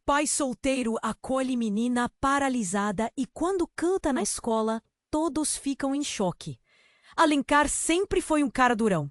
Pai solteiro acolhe menina paralisada e quando canta na escola, todos ficam em choque. Alencar sempre foi um cara durão,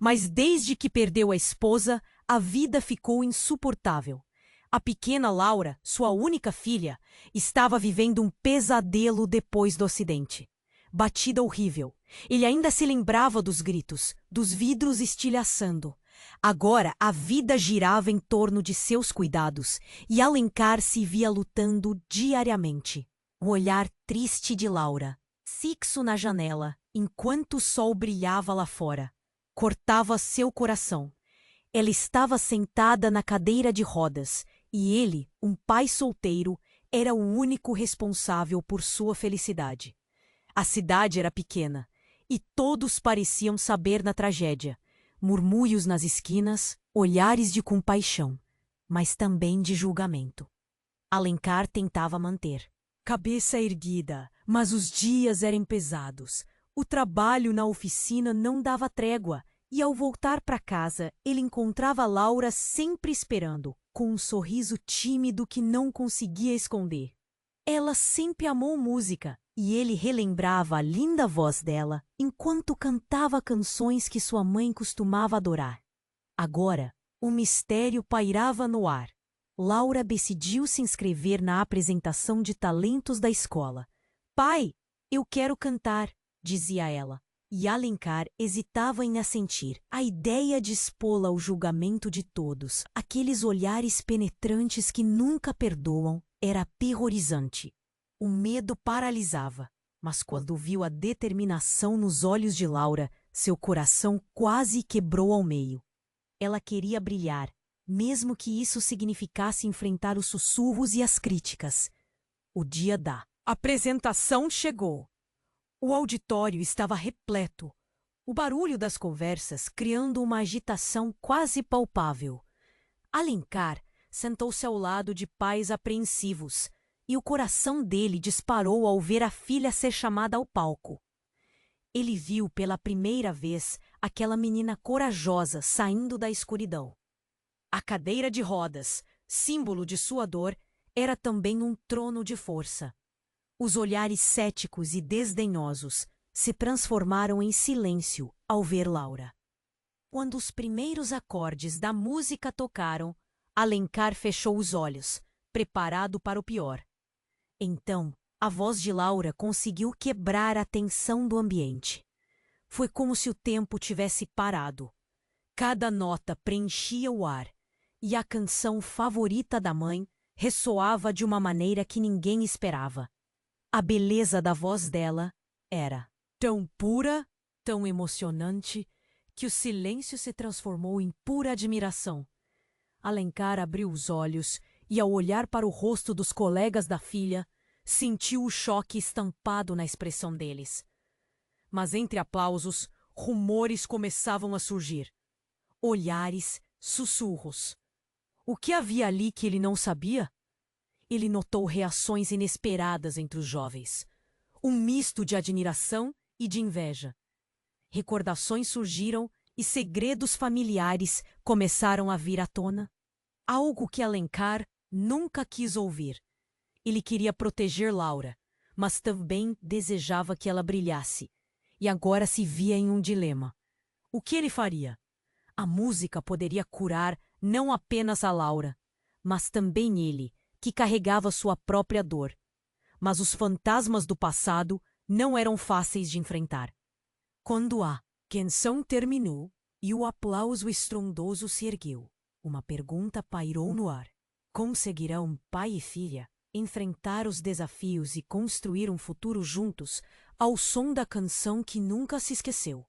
mas desde que perdeu a esposa, a vida ficou insuportável. A pequena Laura, sua única filha, estava vivendo um pesadelo depois do acidente. Batida horrível. Ele ainda se lembrava dos gritos, dos vidros estilhaçando. Agora a vida girava em torno de seus cuidados e Alencar se via lutando diariamente. O olhar triste de Laura, fixo na janela, enquanto o sol brilhava lá fora, cortava seu coração. Ela estava sentada na cadeira de rodas e ele, um pai solteiro, era o único responsável por sua felicidade. A cidade era pequena e todos pareciam saber da tragédia. Murmúrios nas esquinas, olhares de compaixão, mas também de julgamento. Alencar tentava manter cabeça erguida, mas os dias eram pesados. O trabalho na oficina não dava trégua e, ao voltar para casa, ele encontrava Laura sempre esperando, com um sorriso tímido que não conseguia esconder. Ela sempre amou música e ele relembrava a linda voz dela enquanto cantava canções que sua mãe costumava adorar. Agora, o mistério pairava no ar. Laura decidiu se inscrever na apresentação de talentos da escola. "Pai, eu quero cantar", dizia ela. E Alencar hesitava em assentir. A ideia de expô-la ao julgamento de todos, aqueles olhares penetrantes que nunca perdoam, era aterrorizante. O medo paralisava, mas quando viu a determinação nos olhos de Laura, seu coração quase quebrou ao meio. Ela queria brilhar, mesmo que isso significasse enfrentar os sussurros e as críticas. O dia da apresentação chegou. O auditório estava repleto, o barulho das conversas criando uma agitação quase palpável. Alencar sentou-se ao lado de pais apreensivos, e o coração dele disparou ao ver a filha ser chamada ao palco. Ele viu pela primeira vez aquela menina corajosa saindo da escuridão. A cadeira de rodas, símbolo de sua dor, era também um trono de força. Os olhares céticos e desdenhosos se transformaram em silêncio ao ver Laura. Quando os primeiros acordes da música tocaram, Alencar fechou os olhos, preparado para o pior. Então, a voz de Laura conseguiu quebrar a tensão do ambiente. Foi como se o tempo tivesse parado. Cada nota preenchia o ar, e a canção favorita da mãe ressoava de uma maneira que ninguém esperava. A beleza da voz dela era tão pura, tão emocionante, que o silêncio se transformou em pura admiração. Alencar abriu os olhos e, ao olhar para o rosto dos colegas da filha, sentiu o choque estampado na expressão deles. Mas entre aplausos, rumores começavam a surgir. Olhares, sussurros. O que havia ali que ele não sabia? Ele notou reações inesperadas entre os jovens. Um misto de admiração e de inveja. Recordações surgiram e segredos familiares começaram a vir à tona. Algo que Alencar nunca quis ouvir. Ele queria proteger Laura, mas também desejava que ela brilhasse. E agora se via em um dilema. O que ele faria? A música poderia curar não apenas a Laura, mas também ele, que carregava sua própria dor. Mas os fantasmas do passado não eram fáceis de enfrentar. Quando a canção terminou e o aplauso estrondoso se ergueu, uma pergunta pairou no ar. Conseguirão pai e filha enfrentar os desafios e construir um futuro juntos ao som da canção que nunca se esqueceu?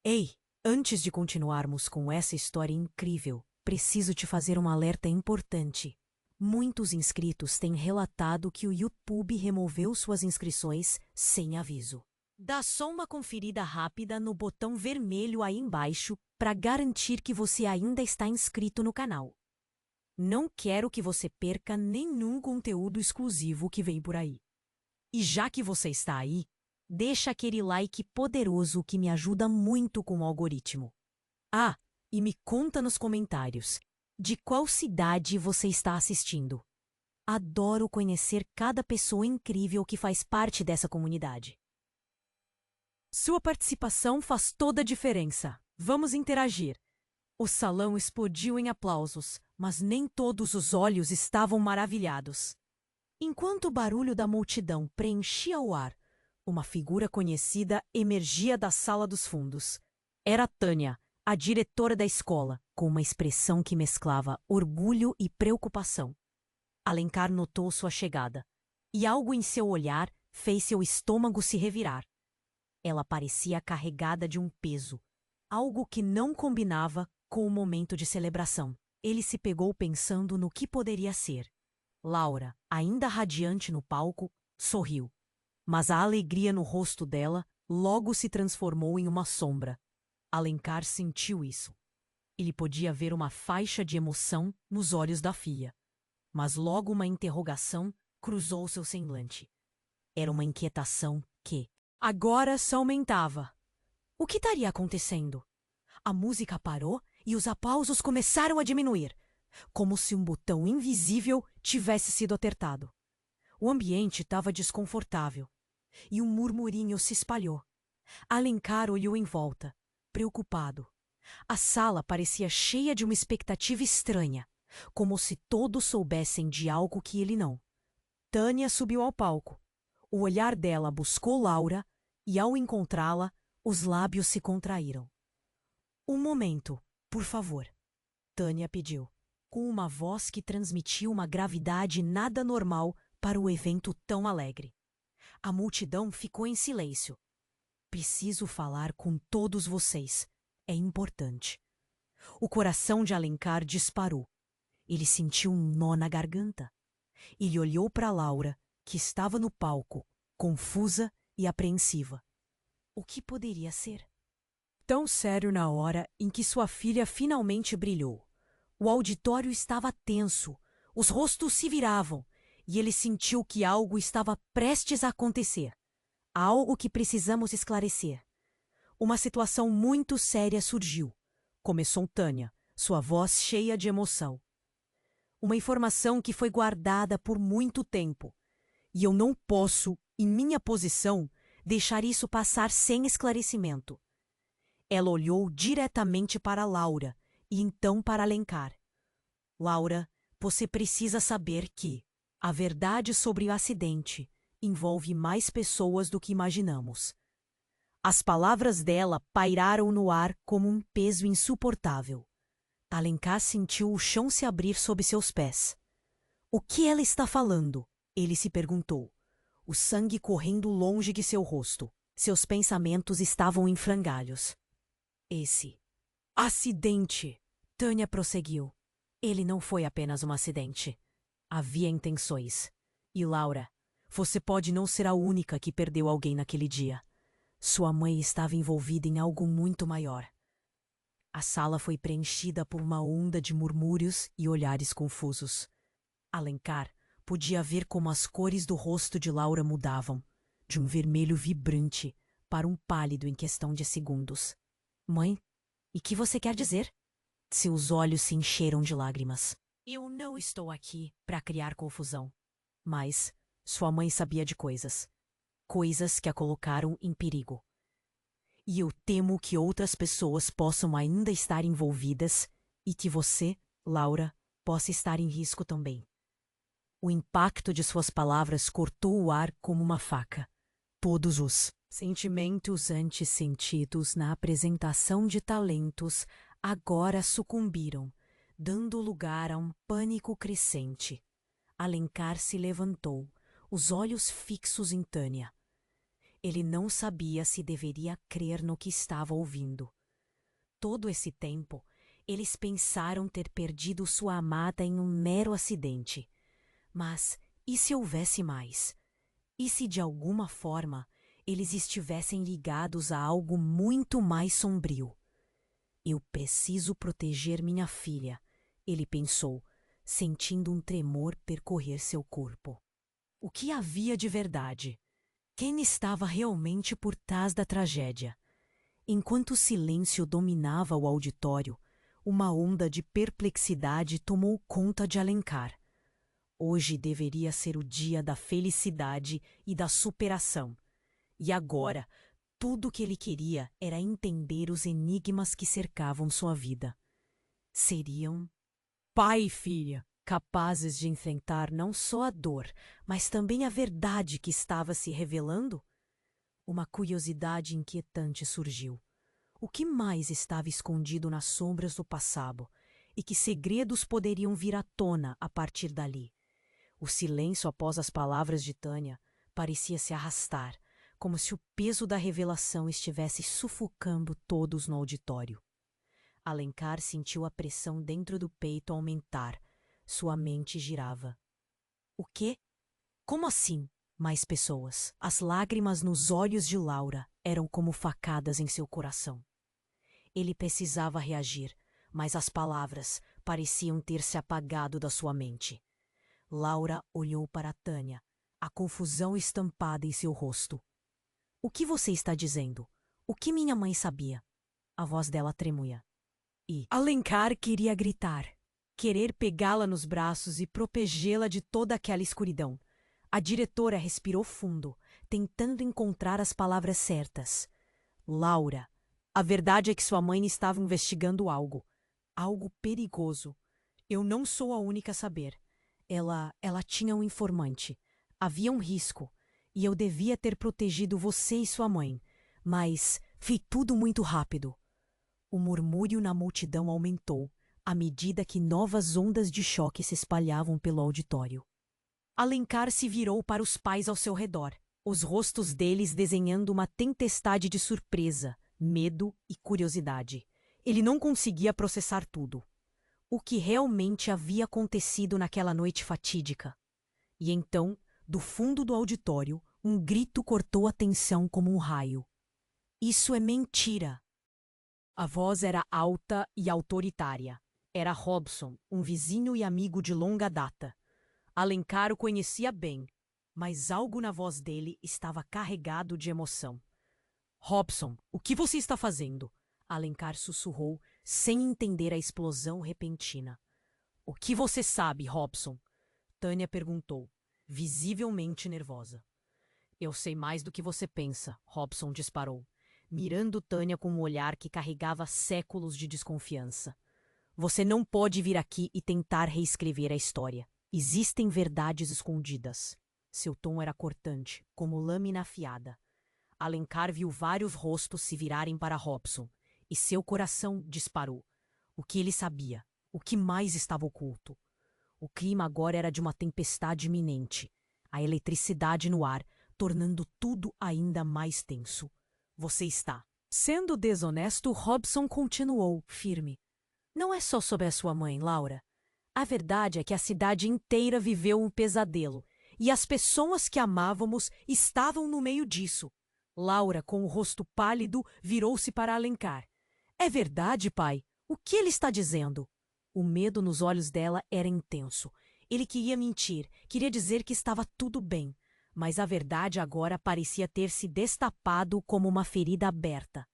Ei, antes de continuarmos com essa história incrível, preciso te fazer um alerta importante. Muitos inscritos têm relatado que o YouTube removeu suas inscrições sem aviso. Dá só uma conferida rápida no botão vermelho aí embaixo para garantir que você ainda está inscrito no canal. Não quero que você perca nenhum conteúdo exclusivo que vem por aí. E já que você está aí, deixa aquele like poderoso que me ajuda muito com o algoritmo. Ah, e me conta nos comentários de qual cidade você está assistindo. Adoro conhecer cada pessoa incrível que faz parte dessa comunidade. Sua participação faz toda a diferença. Vamos interagir. O salão explodiu em aplausos, mas nem todos os olhos estavam maravilhados. Enquanto o barulho da multidão preenchia o ar, uma figura conhecida emergia da sala dos fundos. Era Tânia, a diretora da escola, com uma expressão que mesclava orgulho e preocupação. Alencar notou sua chegada, e algo em seu olhar fez seu estômago se revirar. Ela parecia carregada de um peso, algo que não combinava com o momento de celebração. Ele se pegou pensando no que poderia ser. Laura, ainda radiante no palco, sorriu. Mas a alegria no rosto dela logo se transformou em uma sombra. Alencar sentiu isso. Ele podia ver uma faixa de emoção nos olhos da filha. Mas logo uma interrogação cruzou seu semblante. Era uma inquietação que, agora, só aumentava. O que estaria acontecendo? A música parou e os aplausos começaram a diminuir, como se um botão invisível tivesse sido apertado. O ambiente estava desconfortável, e um murmurinho se espalhou. Alencar olhou em volta, preocupado. A sala parecia cheia de uma expectativa estranha, como se todos soubessem de algo que ele não. Tânia subiu ao palco. O olhar dela buscou Laura, e ao encontrá-la, os lábios se contraíram. Um momento, por favor, Tânia pediu, com uma voz que transmitia uma gravidade nada normal para o evento tão alegre. A multidão ficou em silêncio. Preciso falar com todos vocês. É importante. O coração de Alencar disparou. Ele sentiu um nó na garganta. Ele olhou para Laura, que estava no palco, confusa e apreensiva. O que poderia ser? Tão sério na hora em que sua filha finalmente brilhou. O auditório estava tenso, os rostos se viravam, e ele sentiu que algo estava prestes a acontecer. Algo que precisamos esclarecer. Uma situação muito séria surgiu. Começou Tânia, sua voz cheia de emoção. Uma informação que foi guardada por muito tempo. E eu não posso, em minha posição, deixar isso passar sem esclarecimento. Ela olhou diretamente para Laura e então para Alencar. Laura, você precisa saber que a verdade sobre o acidente envolve mais pessoas do que imaginamos. As palavras dela pairaram no ar como um peso insuportável. Alencar sentiu o chão se abrir sob seus pés. O que ela está falando? Ele se perguntou, o sangue correndo longe de seu rosto. Seus pensamentos estavam em frangalhos. Esse acidente, Tânia prosseguiu. Ele não foi apenas um acidente. Havia intenções. E Laura, você pode não ser a única que perdeu alguém naquele dia. Sua mãe estava envolvida em algo muito maior. A sala foi preenchida por uma onda de murmúrios e olhares confusos. Alencar podia ver como as cores do rosto de Laura mudavam, de um vermelho vibrante para um pálido em questão de segundos. Mãe, e que você quer dizer? Seus olhos se encheram de lágrimas. Eu não estou aqui para criar confusão. Mas sua mãe sabia de coisas. Coisas que a colocaram em perigo. E eu temo que outras pessoas possam ainda estar envolvidas e que você, Laura, possa estar em risco também. O impacto de suas palavras cortou o ar como uma faca. Todos os sentimentos antes sentidos na apresentação de talentos agora sucumbiram, dando lugar a um pânico crescente. Alencar se levantou, os olhos fixos em Tânia. Ele não sabia se deveria crer no que estava ouvindo. Todo esse tempo, eles pensaram ter perdido sua amada em um mero acidente. Mas e se houvesse mais? E se de alguma forma eles estivessem ligados a algo muito mais sombrio? Eu preciso proteger minha filha, ele pensou, sentindo um tremor percorrer seu corpo. O que havia de verdade? Quem estava realmente por trás da tragédia? Enquanto o silêncio dominava o auditório, uma onda de perplexidade tomou conta de Alencar. Hoje deveria ser o dia da felicidade e da superação. E agora, tudo o que ele queria era entender os enigmas que cercavam sua vida. Seriam pai e filha, capazes de enfrentar não só a dor, mas também a verdade que estava se revelando? Uma curiosidade inquietante surgiu. O que mais estava escondido nas sombras do passado e que segredos poderiam vir à tona a partir dali? O silêncio após as palavras de Tânia parecia se arrastar, como se o peso da revelação estivesse sufocando todos no auditório. Alencar sentiu a pressão dentro do peito aumentar. Sua mente girava. O quê? Como assim? Mais pessoas. As lágrimas nos olhos de Laura eram como facadas em seu coração. Ele precisava reagir, mas as palavras pareciam ter se apagado da sua mente. Laura olhou para Tânia, a confusão estampada em seu rosto. O que você está dizendo? O que minha mãe sabia? A voz dela tremuia. E Alencar queria gritar, querer pegá-la nos braços e protegê-la de toda aquela escuridão. A diretora respirou fundo, tentando encontrar as palavras certas. Laura, a verdade é que sua mãe estava investigando algo. Algo perigoso. Eu não sou a única a saber. Ela tinha um informante. Havia um risco. E eu devia ter protegido você e sua mãe. Mas foi tudo muito rápido. O murmúrio na multidão aumentou, à medida que novas ondas de choque se espalhavam pelo auditório. Alencar se virou para os pais ao seu redor, os rostos deles desenhando uma tempestade de surpresa, medo e curiosidade. Ele não conseguia processar tudo. O que realmente havia acontecido naquela noite fatídica? E então, do fundo do auditório, um grito cortou a tensão como um raio. Isso é mentira! A voz era alta e autoritária. Era Robson, um vizinho e amigo de longa data. Alencar o conhecia bem, mas algo na voz dele estava carregado de emoção. Robson, o que você está fazendo? Alencar sussurrou, sem entender a explosão repentina. O que você sabe, Robson? Tânia perguntou, visivelmente nervosa. Eu sei mais do que você pensa, Robson disparou, mirando Tânia com um olhar que carregava séculos de desconfiança. Você não pode vir aqui e tentar reescrever a história. Existem verdades escondidas. Seu tom era cortante, como lâmina afiada. Alencar viu vários rostos se virarem para Robson, e seu coração disparou. O que ele sabia? O que mais estava oculto? O clima agora era de uma tempestade iminente. A eletricidade no ar, tornando tudo ainda mais tenso. Você está. Sendo desonesto, Robson continuou, firme. Não é só sobre a sua mãe, Laura. A verdade é que a cidade inteira viveu um pesadelo, e as pessoas que amávamos estavam no meio disso. Laura, com o rosto pálido, virou-se para Alencar. É verdade, pai? O que ele está dizendo? O medo nos olhos dela era intenso. Ele queria mentir, queria dizer que estava tudo bem. Mas a verdade agora parecia ter se destapado como uma ferida aberta.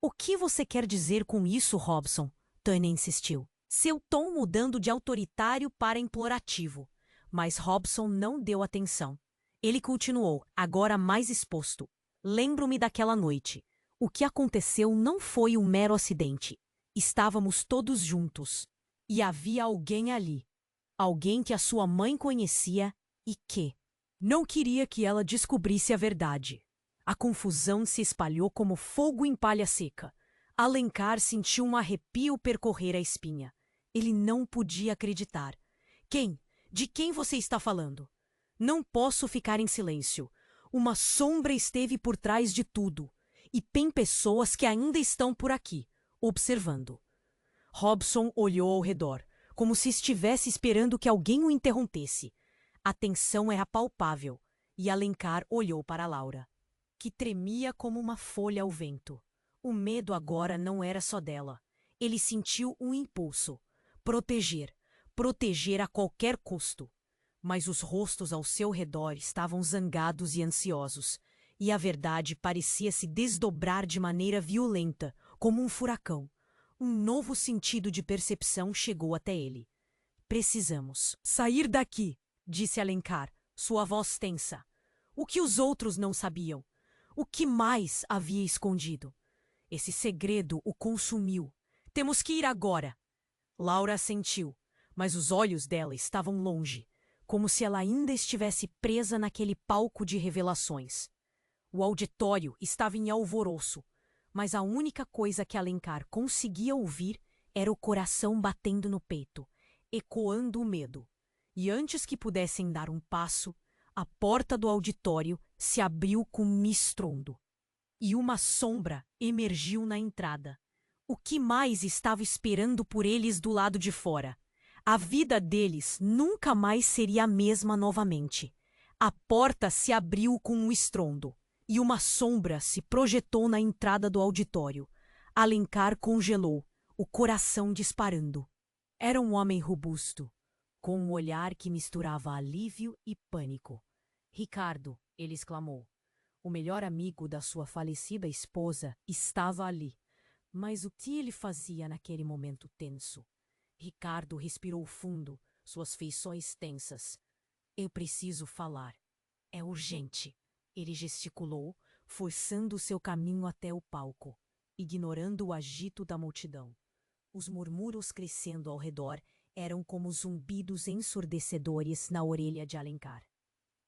O que você quer dizer com isso, Robson? Tânia insistiu, seu tom mudando de autoritário para implorativo. Mas Robson não deu atenção. Ele continuou, agora mais exposto. Lembro-me daquela noite. O que aconteceu não foi um mero acidente. Estávamos todos juntos. E havia alguém ali. Alguém que a sua mãe conhecia e que não queria que ela descobrisse a verdade. A confusão se espalhou como fogo em palha seca. Alencar sentiu um arrepio percorrer a espinha. Ele não podia acreditar. Quem? De quem você está falando? Não posso ficar em silêncio. Uma sombra esteve por trás de tudo. E tem pessoas que ainda estão por aqui, observando. Robson olhou ao redor, como se estivesse esperando que alguém o interrompesse. A tensão era palpável, e Alencar olhou para Laura, que tremia como uma folha ao vento. O medo agora não era só dela. Ele sentiu um impulso. Proteger. Proteger a qualquer custo. Mas os rostos ao seu redor estavam zangados e ansiosos, e a verdade parecia se desdobrar de maneira violenta, como um furacão. Um novo sentido de percepção chegou até ele. Precisamos sair daqui, disse Alencar, sua voz tensa. O que os outros não sabiam? O que mais havia escondido? Esse segredo o consumiu. Temos que ir agora. Laura assentiu, mas os olhos dela estavam longe, como se ela ainda estivesse presa naquele palco de revelações. O auditório estava em alvoroço, mas a única coisa que Alencar conseguia ouvir era o coração batendo no peito, ecoando o medo. E antes que pudessem dar um passo, a porta do auditório se abriu com um estrondo. E uma sombra emergiu na entrada. O que mais estava esperando por eles do lado de fora? A vida deles nunca mais seria a mesma novamente. A porta se abriu com um estrondo, e uma sombra se projetou na entrada do auditório. Alencar congelou, o coração disparando. Era um homem robusto, com um olhar que misturava alívio e pânico. Ricardo, ele exclamou. O melhor amigo da sua falecida esposa estava ali. Mas o que ele fazia naquele momento tenso? Ricardo respirou fundo, suas feições tensas. Eu preciso falar. É urgente. Ele gesticulou, forçando seu caminho até o palco, ignorando o agito da multidão. Os murmúrios crescendo ao redor eram como zumbidos ensurdecedores na orelha de Alencar.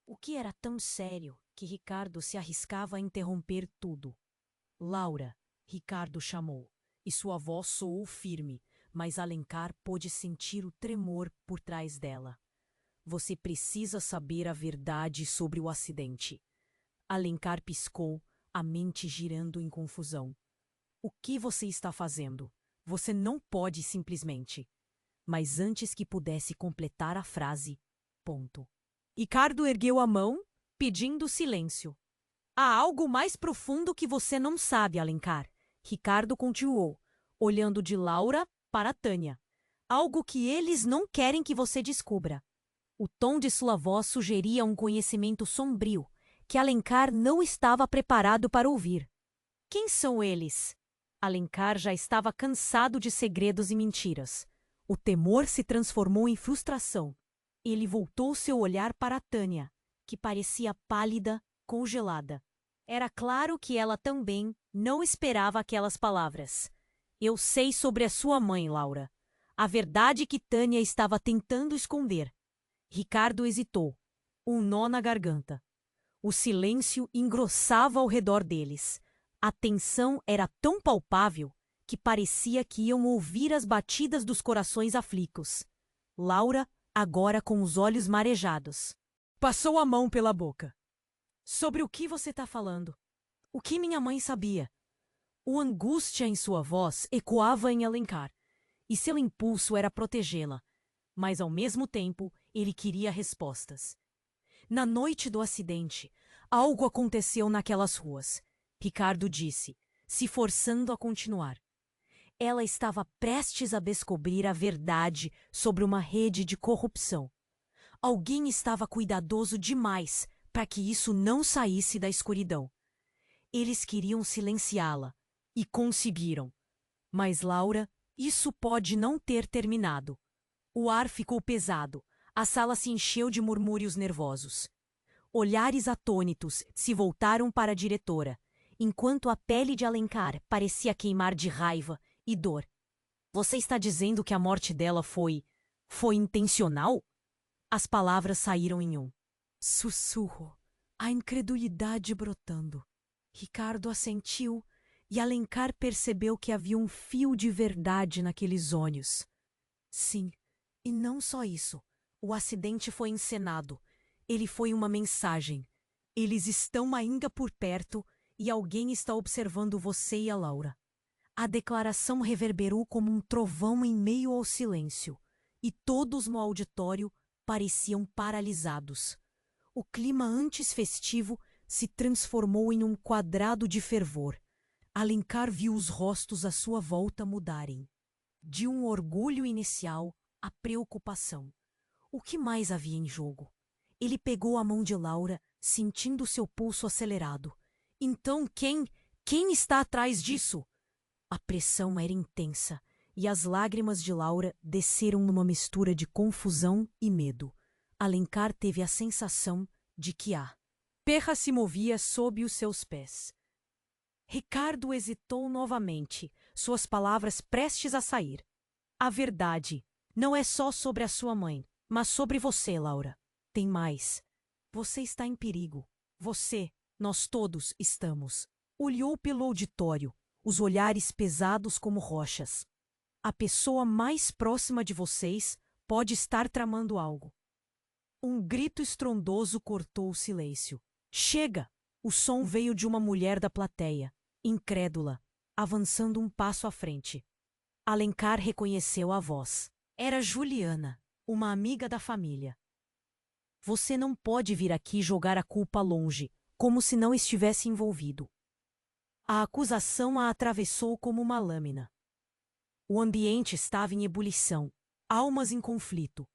O que era tão sério que Ricardo se arriscava a interromper tudo? Laura, Ricardo chamou, e sua voz soou firme, mas Alencar pôde sentir o tremor por trás dela. Você precisa saber a verdade sobre o acidente. Alencar piscou, a mente girando em confusão. O que você está fazendo? Você não pode simplesmente. Mas antes que pudesse completar a frase, ponto. Ricardo ergueu a mão, pedindo silêncio. Há algo mais profundo que você não sabe, Alencar. Ricardo continuou, olhando de Laura para Tânia. Algo que eles não querem que você descubra. O tom de sua voz sugeria um conhecimento sombrio, que Alencar não estava preparado para ouvir. Quem são eles? Alencar já estava cansado de segredos e mentiras. O temor se transformou em frustração. Ele voltou seu olhar para Tânia, que parecia pálida, congelada. Era claro que ela também não esperava aquelas palavras. Eu sei sobre a sua mãe, Laura. A verdade que Tânia estava tentando esconder. Ricardo hesitou, um nó na garganta. O silêncio engrossava ao redor deles. A tensão era tão palpável que parecia que iam ouvir as batidas dos corações aflitos. Laura, agora com os olhos marejados, passou a mão pela boca. Sobre o que você está falando? O que minha mãe sabia? O angústia em sua voz ecoava em Alencar, e seu impulso era protegê-la, mas ao mesmo tempo ele queria respostas. Na noite do acidente, algo aconteceu naquelas ruas, Ricardo disse, se forçando a continuar. Ela estava prestes a descobrir a verdade sobre uma rede de corrupção. Alguém estava cuidadoso demais para que isso não saísse da escuridão. Eles queriam silenciá-la, e conseguiram. Mas, Laura, isso pode não ter terminado. O ar ficou pesado, a sala se encheu de murmúrios nervosos. Olhares atônitos se voltaram para a diretora, enquanto a pele de Alencar parecia queimar de raiva e dor. Você está dizendo que a morte dela foi intencional? As palavras saíram em um sussurro, a incredulidade brotando. Ricardo assentiu e Alencar percebeu que havia um fio de verdade naqueles olhos. Sim, e não só isso. O acidente foi encenado. Ele foi uma mensagem. Eles estão ainda por perto e alguém está observando você e a Laura. A declaração reverberou como um trovão em meio ao silêncio, e todos no auditório pareciam paralisados. O clima antes festivo se transformou em um quadrado de fervor. Alencar viu os rostos à sua volta mudarem. De um orgulho inicial à preocupação. O que mais havia em jogo? Ele pegou a mão de Laura, sentindo seu pulso acelerado. Então quem está atrás disso? A pressão era intensa, e as lágrimas de Laura desceram numa mistura de confusão e medo. Alencar teve a sensação de que a terra se movia sob os seus pés. Ricardo hesitou novamente, suas palavras prestes a sair. A verdade não é só sobre a sua mãe, mas sobre você, Laura. Tem mais. Você está em perigo. Você, nós todos estamos. Olhou pelo auditório, os olhares pesados como rochas. A pessoa mais próxima de vocês pode estar tramando algo. Um grito estrondoso cortou o silêncio. Chega! O som veio de uma mulher da plateia, incrédula, avançando um passo à frente. Alencar reconheceu a voz. Era Juliana, uma amiga da família. Você não pode vir aqui jogar a culpa longe, como se não estivesse envolvido. A acusação a atravessou como uma lâmina. O ambiente estava em ebulição, almas em conflito,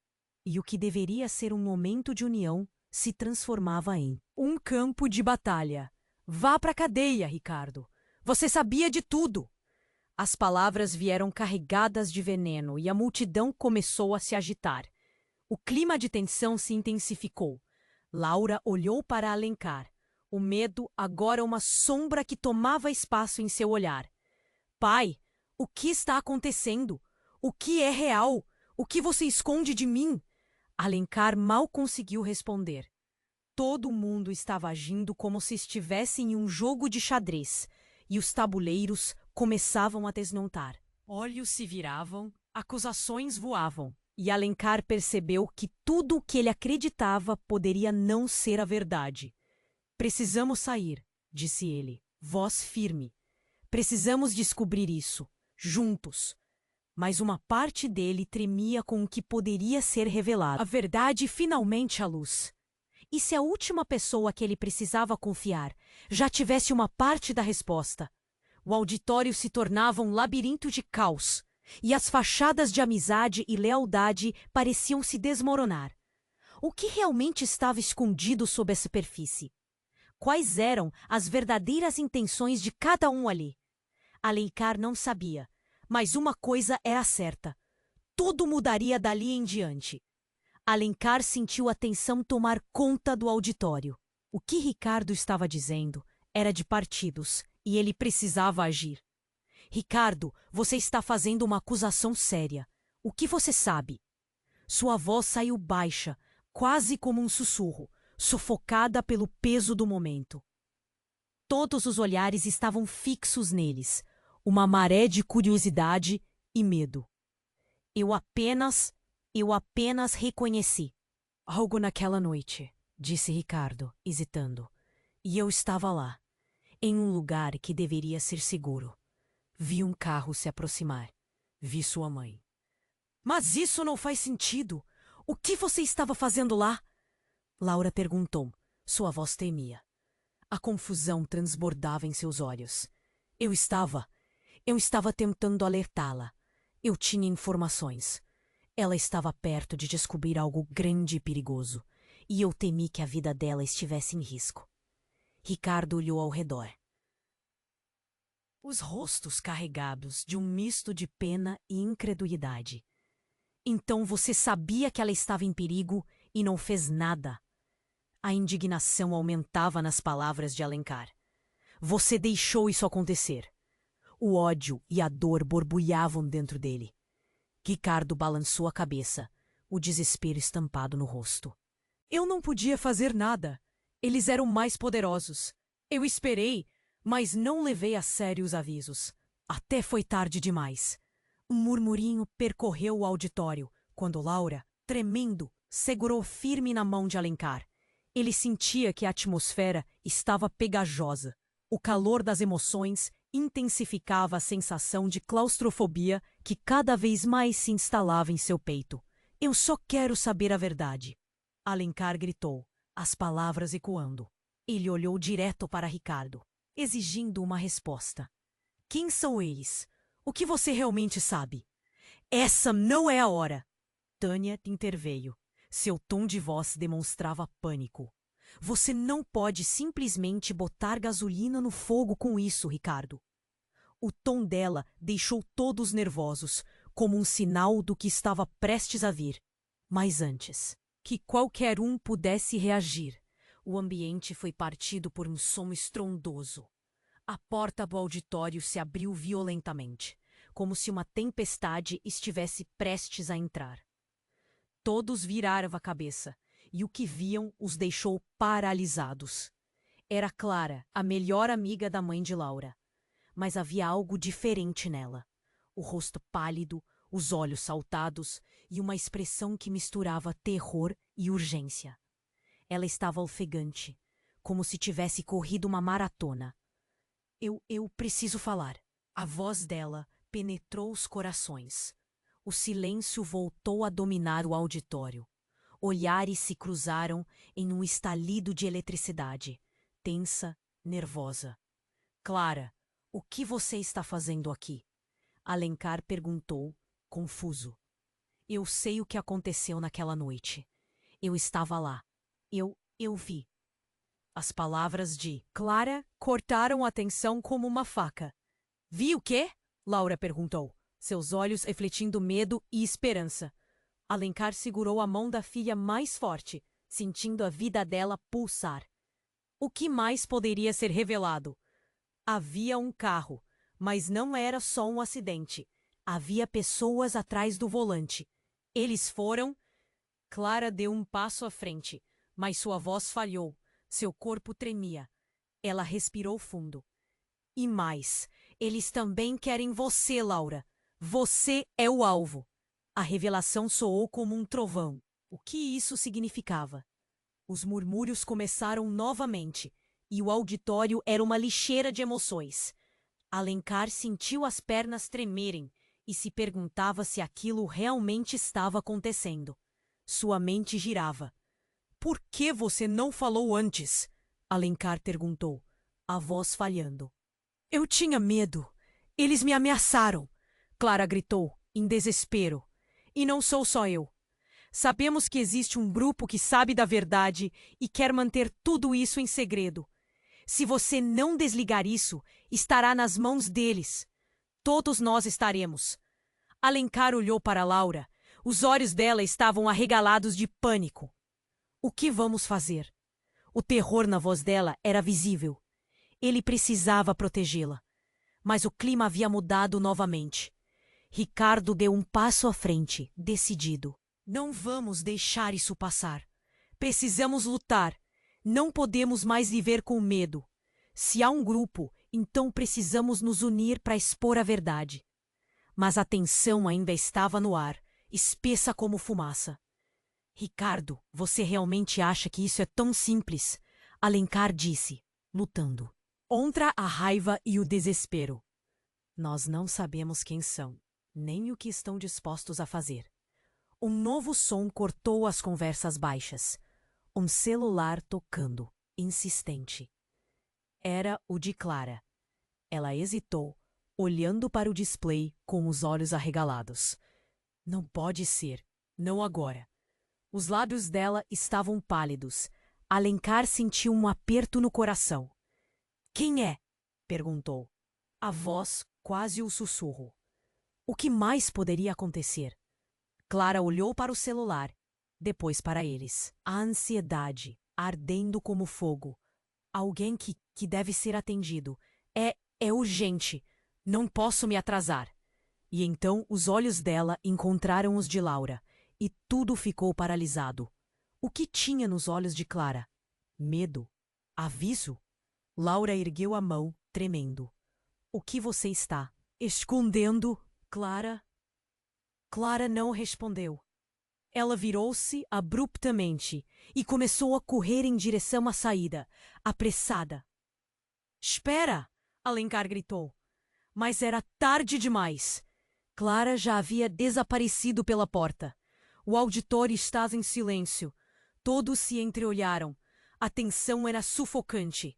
e o que deveria ser um momento de união se transformava em um campo de batalha. Vá pra cadeia, Ricardo. Você sabia de tudo. As palavras vieram carregadas de veneno e a multidão começou a se agitar. O clima de tensão se intensificou. Laura olhou para Alencar. O medo agora uma sombra que tomava espaço em seu olhar. Pai, o que está acontecendo? O que é real? O que você esconde de mim? Alencar mal conseguiu responder. Todo mundo estava agindo como se estivesse em um jogo de xadrez, e os tabuleiros começavam a desmontar. Olhos se viravam, acusações voavam, e Alencar percebeu que tudo o que ele acreditava poderia não ser a verdade. Precisamos sair, disse ele, voz firme. Precisamos descobrir isso, juntos. Mas uma parte dele tremia com o que poderia ser revelado. A verdade finalmente à luz. E se a última pessoa que ele precisava confiar já tivesse uma parte da resposta? O auditório se tornava um labirinto de caos, e as fachadas de amizade e lealdade pareciam se desmoronar. O que realmente estava escondido sob a superfície? Quais eram as verdadeiras intenções de cada um ali? Alencar não sabia, mas uma coisa era certa. Tudo mudaria dali em diante. Alencar sentiu a tensão tomar conta do auditório. O que Ricardo estava dizendo era de partidos, e ele precisava agir. Ricardo, você está fazendo uma acusação séria. O que você sabe? Sua voz saiu baixa, quase como um sussurro, sufocada pelo peso do momento. Todos os olhares estavam fixos neles, uma maré de curiosidade e medo. Eu apenas reconheci. Algo naquela noite, disse Ricardo, hesitando. E eu estava lá, em um lugar que deveria ser seguro. Vi um carro se aproximar. Vi sua mãe. Mas isso não faz sentido. O que você estava fazendo lá? Laura perguntou. Sua voz tremia. A confusão transbordava em seus olhos. Eu estava tentando alertá-la. Eu tinha informações. Ela estava perto de descobrir algo grande e perigoso, e eu temi que a vida dela estivesse em risco. Ricardo olhou ao redor. Os rostos carregados de um misto de pena e incredulidade. Então você sabia que ela estava em perigo e não fez nada. A indignação aumentava nas palavras de Alencar. Você deixou isso acontecer. O ódio e a dor borbulhavam dentro dele. Ricardo balançou a cabeça, o desespero estampado no rosto. Eu não podia fazer nada. Eles eram mais poderosos. Eu esperei, mas não levei a sério os avisos. Até foi tarde demais. Um murmurinho percorreu o auditório, quando Laura, tremendo, segurou firme na mão de Alencar. Ele sentia que a atmosfera estava pegajosa. O calor das emoções intensificava a sensação de claustrofobia que cada vez mais se instalava em seu peito. Eu só quero saber a verdade. Alencar gritou, as palavras ecoando. Ele olhou direto para Ricardo, exigindo uma resposta. Quem são eles? O que você realmente sabe? Essa não é a hora! Tânia interveio. Seu tom de voz demonstrava pânico. Você não pode simplesmente botar gasolina no fogo com isso, Ricardo. O tom dela deixou todos nervosos, como um sinal do que estava prestes a vir. Mas antes, que qualquer um pudesse reagir. O ambiente foi partido por um som estrondoso. A porta do auditório se abriu violentamente, como se uma tempestade estivesse prestes a entrar. Todos viraram a cabeça, e o que viam os deixou paralisados. Era Clara, a melhor amiga da mãe de Laura. Mas havia algo diferente nela. O rosto pálido, os olhos saltados e uma expressão que misturava terror e urgência. Ela estava ofegante, como se tivesse corrido uma maratona. Eu preciso falar. A voz dela penetrou os corações. O silêncio voltou a dominar o auditório. Olhares se cruzaram em um estalido de eletricidade, tensa, nervosa. Clara, o que você está fazendo aqui? Alencar perguntou, confuso. Eu sei o que aconteceu naquela noite. Eu estava lá. Eu vi. As palavras de Clara cortaram a tensão como uma faca. Vi o quê? Laura perguntou, seus olhos refletindo medo e esperança. Alencar segurou a mão da filha mais forte, sentindo a vida dela pulsar. O que mais poderia ser revelado? Havia um carro, mas não era só um acidente. Havia pessoas atrás do volante. Eles foram... Clara deu um passo à frente, mas sua voz falhou. Seu corpo tremia. Ela respirou fundo. E mais, eles também querem você, Laura. Você é o alvo. A revelação soou como um trovão. O que isso significava? Os murmúrios começaram novamente, e o auditório era uma lixeira de emoções. Alencar sentiu as pernas tremerem e se perguntava se aquilo realmente estava acontecendo. Sua mente girava. Por que você não falou antes? Alencar perguntou, a voz falhando. Eu tinha medo. Eles me ameaçaram. Clara gritou, em desespero. E não sou só eu. Sabemos que existe um grupo que sabe da verdade e quer manter tudo isso em segredo. Se você não desligar isso, estará nas mãos deles. Todos nós estaremos. Alencar olhou para Laura. Os olhos dela estavam arregalados de pânico. O que vamos fazer? O terror na voz dela era visível. Ele precisava protegê-la. Mas o clima havia mudado novamente. Ricardo deu um passo à frente, decidido. Não vamos deixar isso passar. Precisamos lutar. Não podemos mais viver com medo. Se há um grupo, então precisamos nos unir para expor a verdade. Mas a tensão ainda estava no ar, espessa como fumaça. Ricardo, você realmente acha que isso é tão simples? Alencar disse, lutando. Contra a raiva e o desespero. Nós não sabemos quem são, nem o que estão dispostos a fazer. Um novo som cortou as conversas baixas. Um celular tocando, insistente. Era o de Clara. Ela hesitou, olhando para o display com os olhos arregalados. Não pode ser, não agora. Os lábios dela estavam pálidos. Alencar sentiu um aperto no coração. Quem é? Perguntou. A voz quase o sussurro. O que mais poderia acontecer? Clara olhou para o celular, depois para eles. A ansiedade, ardendo como fogo. Alguém que deve ser atendido. É urgente. Não posso me atrasar. E então os olhos dela encontraram os de Laura, e tudo ficou paralisado. O que tinha nos olhos de Clara? Medo? Aviso? Laura ergueu a mão, tremendo. O que você está escondendo, Clara? Clara não respondeu. Ela virou-se abruptamente e começou a correr em direção à saída, apressada. Espera! Alencar gritou. Mas era tarde demais. Clara já havia desaparecido pela porta. O auditório estava em silêncio. Todos se entreolharam. A tensão era sufocante.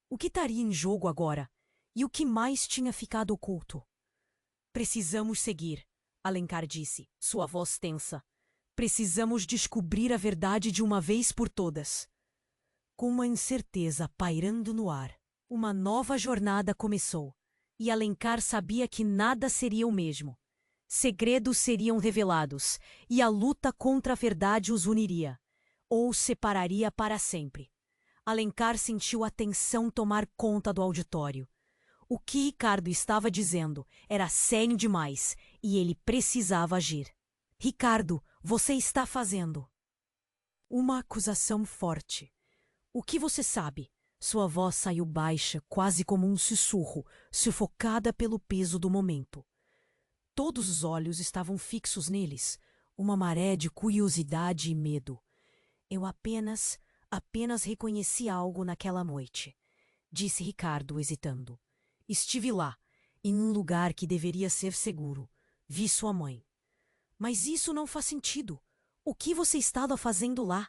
O que estaria em jogo agora? E o que mais tinha ficado oculto? Precisamos seguir, Alencar disse, sua voz tensa. Precisamos descobrir a verdade de uma vez por todas. Com uma incerteza pairando no ar, uma nova jornada começou, e Alencar sabia que nada seria o mesmo. Segredos seriam revelados, e a luta contra a verdade os uniria. ou os separaria para sempre. Alencar sentiu a tensão tomar conta do auditório. O que Ricardo estava dizendo era sério demais e ele precisava agir. Ricardo, você está fazendo uma acusação forte. O que você sabe? Sua voz saiu baixa, quase como um sussurro, sufocada pelo peso do momento. Todos os olhos estavam fixos neles, uma maré de curiosidade e medo. Eu apenas reconheci algo naquela noite, disse Ricardo, hesitando. Estive lá, em um lugar que deveria ser seguro. Vi sua mãe. Mas isso não faz sentido. O que você estava fazendo lá?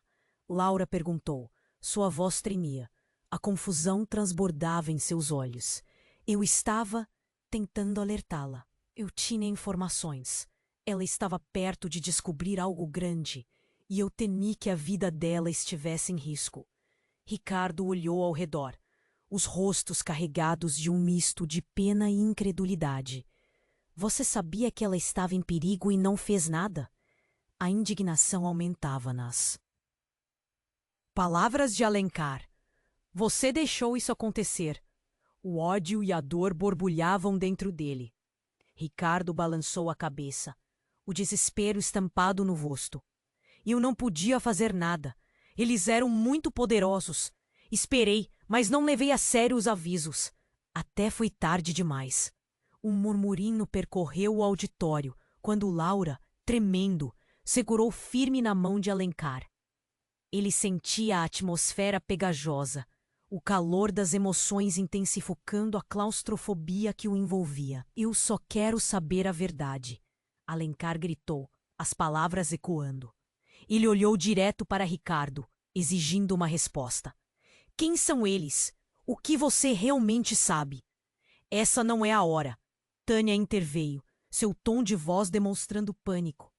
Laura perguntou. Sua voz tremia. A confusão transbordava em seus olhos. Eu estava tentando alertá-la. Eu tinha informações. Ela estava perto de descobrir algo grande, e eu temi que a vida dela estivesse em risco. Ricardo olhou ao redor, os rostos carregados de um misto de pena e incredulidade. Você sabia que ela estava em perigo e não fez nada? A indignação aumentava nas palavras de Alencar. Você deixou isso acontecer. O ódio e a dor borbulhavam dentro dele. Ricardo balançou a cabeça, o desespero estampado no rosto. Eu não podia fazer nada. Eles eram muito poderosos. Esperei, mas não levei a sério os avisos. Até foi tarde demais. Um murmurinho percorreu o auditório quando Laura, tremendo, segurou firme na mão de Alencar. Ele sentia a atmosfera pegajosa, o calor das emoções intensificando a claustrofobia que o envolvia. Eu só quero saber a verdade, Alencar gritou, as palavras ecoando. Ele olhou direto para Ricardo, exigindo uma resposta. Quem são eles? O que você realmente sabe? Essa não é a hora. Tânia interveio, seu tom de voz demonstrando pânico.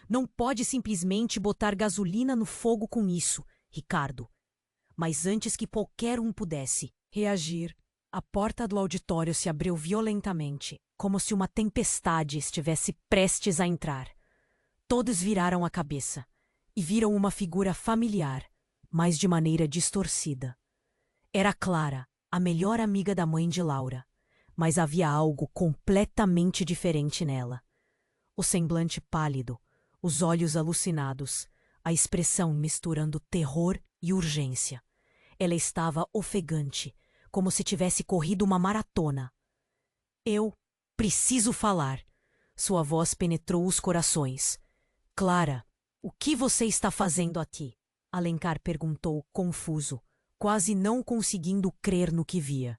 Não pode simplesmente botar gasolina no fogo com isso, Ricardo. Mas antes que qualquer um pudesse reagir, a porta do auditório se abriu violentamente, como se uma tempestade estivesse prestes a entrar. Todos viraram a cabeça e viram uma figura familiar, mas de maneira distorcida. Era Clara, a melhor amiga da mãe de Laura, mas havia algo completamente diferente nela. O semblante pálido, os olhos alucinados, a expressão misturando terror e urgência. Ela estava ofegante, como se tivesse corrido uma maratona. Eu preciso falar. Sua voz penetrou os corações. Clara, o que você está fazendo aqui? Alencar perguntou, confuso, quase não conseguindo crer no que via.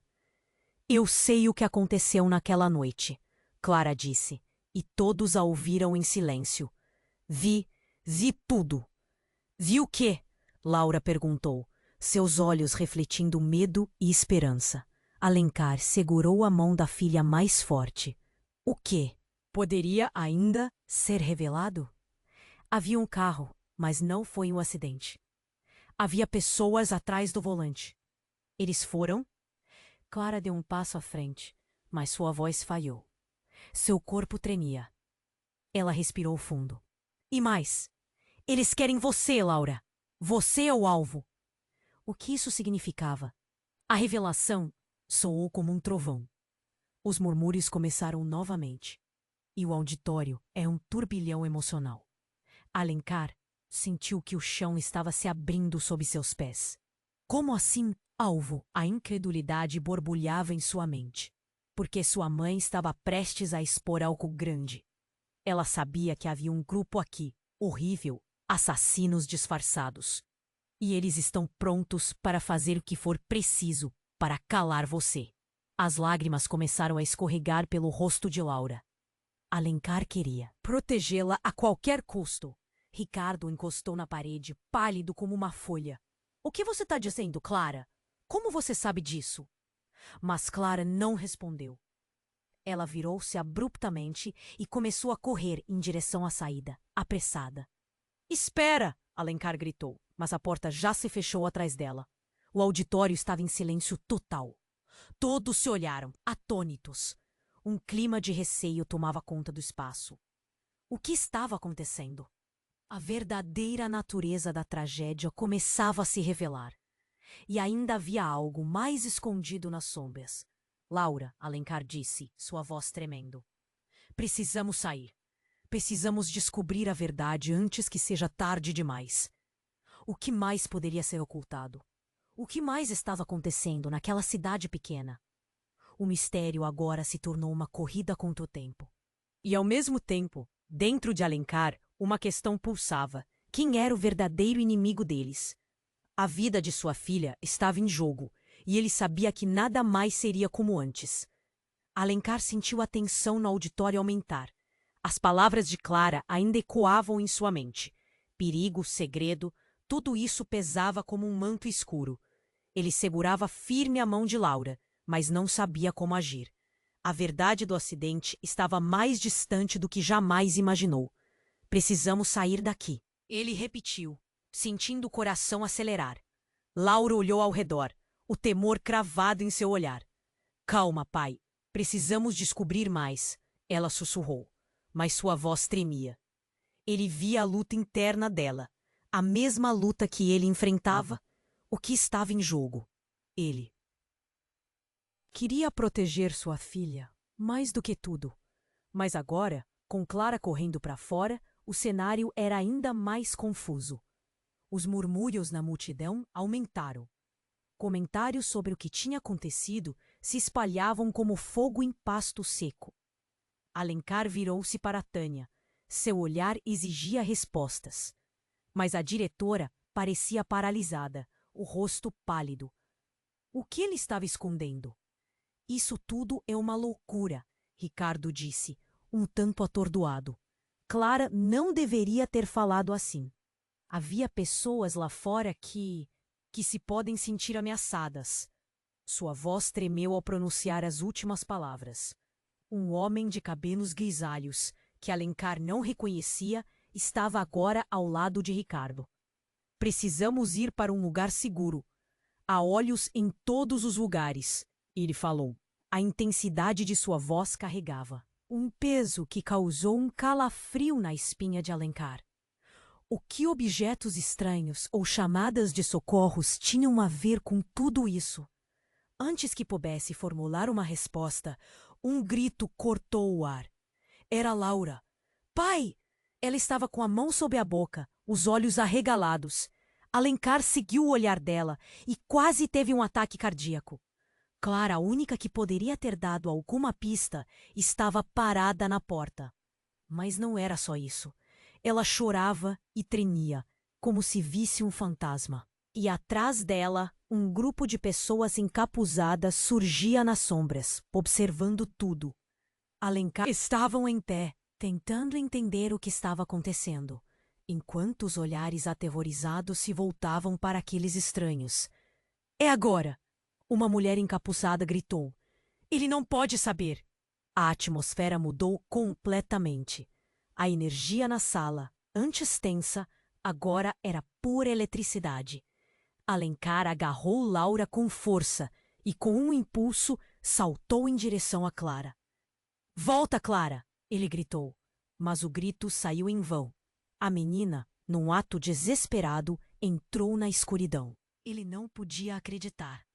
Eu sei o que aconteceu naquela noite, Clara disse, e todos a ouviram em silêncio. Vi tudo. Vi o quê? Laura perguntou, seus olhos refletindo medo e esperança. Alencar segurou a mão da filha mais forte. O quê? Poderia ainda ser revelado? Havia um carro, mas não foi um acidente. Havia pessoas atrás do volante. Eles foram? Clara deu um passo à frente, mas sua voz falhou. Seu corpo tremia. Ela respirou fundo. E mais? Eles querem você, Laura. Você é o alvo. O que isso significava? A revelação soou como um trovão. Os murmúrios começaram novamente. E o auditório é um turbilhão emocional. Alencar sentiu que o chão estava se abrindo sob seus pés. Como assim, alvo? A incredulidade borbulhava em sua mente. Porque sua mãe estava prestes a expor algo grande. Ela sabia que havia um grupo aqui, horrível, assassinos disfarçados. E eles estão prontos para fazer o que for preciso para calar você. As lágrimas começaram a escorregar pelo rosto de Laura. Alencar queria protegê-la a qualquer custo. Ricardo encostou na parede, pálido como uma folha. O que você está dizendo, Clara? Como você sabe disso? Mas Clara não respondeu. Ela virou-se abruptamente e começou a correr em direção à saída, apressada. Espera! Alencar gritou, mas a porta já se fechou atrás dela. O auditório estava em silêncio total. Todos se olharam, atônitos. Um clima de receio tomava conta do espaço. O que estava acontecendo? A verdadeira natureza da tragédia começava a se revelar. E ainda havia algo mais escondido nas sombras. Laura, Alencar disse, sua voz tremendo. Precisamos sair. Precisamos descobrir a verdade antes que seja tarde demais. O que mais poderia ser ocultado? O que mais estava acontecendo naquela cidade pequena? O mistério agora se tornou uma corrida contra o tempo. E ao mesmo tempo, dentro de Alencar, uma questão pulsava. Quem era o verdadeiro inimigo deles? A vida de sua filha estava em jogo, e ele sabia que nada mais seria como antes. Alencar sentiu a tensão no auditório aumentar. As palavras de Clara ainda ecoavam em sua mente. Perigo, segredo, tudo isso pesava como um manto escuro. Ele segurava firme a mão de Laura, mas não sabia como agir. A verdade do acidente estava mais distante do que jamais imaginou. Precisamos sair daqui. Ele repetiu, sentindo o coração acelerar. Laura olhou ao redor, o temor cravado em seu olhar. Calma, pai. Precisamos descobrir mais, ela sussurrou, mas sua voz tremia. Ele via a luta interna dela, a mesma luta que ele enfrentava. O que estava em jogo? Ele queria proteger sua filha, mais do que tudo. Mas agora, com Clara correndo para fora, o cenário era ainda mais confuso. Os murmúrios na multidão aumentaram. Comentários sobre o que tinha acontecido se espalhavam como fogo em pasto seco. Alencar virou-se para Tânia. Seu olhar exigia respostas. Mas a diretora parecia paralisada, o rosto pálido. O que ele estava escondendo? Isso tudo é uma loucura, Ricardo disse, um tanto atordoado. Clara não deveria ter falado assim. Havia pessoas lá fora que se podem sentir ameaçadas. Sua voz tremeu ao pronunciar as últimas palavras. Um homem de cabelos grisalhos, que Alencar não reconhecia, estava agora ao lado de Ricardo. Precisamos ir para um lugar seguro. Há olhos em todos os lugares, ele falou. A intensidade de sua voz carregava um peso que causou um calafrio na espinha de Alencar. O que objetos estranhos ou chamadas de socorros tinham a ver com tudo isso? Antes que pudesse formular uma resposta, um grito cortou o ar. Era Laura. Pai! Ela estava com a mão sobre a boca, os olhos arregalados. Alencar seguiu o olhar dela e quase teve um ataque cardíaco. Clara, a única que poderia ter dado alguma pista, estava parada na porta. Mas não era só isso. Ela chorava e tremia, como se visse um fantasma. E atrás dela, um grupo de pessoas encapuzadas surgia nas sombras, observando tudo. Alencar estavam em pé, tentando entender o que estava acontecendo, enquanto os olhares aterrorizados se voltavam para aqueles estranhos. É agora! Uma mulher encapuçada gritou. Ele não pode saber! A atmosfera mudou completamente. A energia na sala, antes tensa, agora era pura eletricidade. Alencar agarrou Laura com força e, com um impulso, saltou em direção a Clara. Volta, Clara! Ele gritou, mas o grito saiu em vão. A menina, num ato desesperado, entrou na escuridão. Ele não podia acreditar.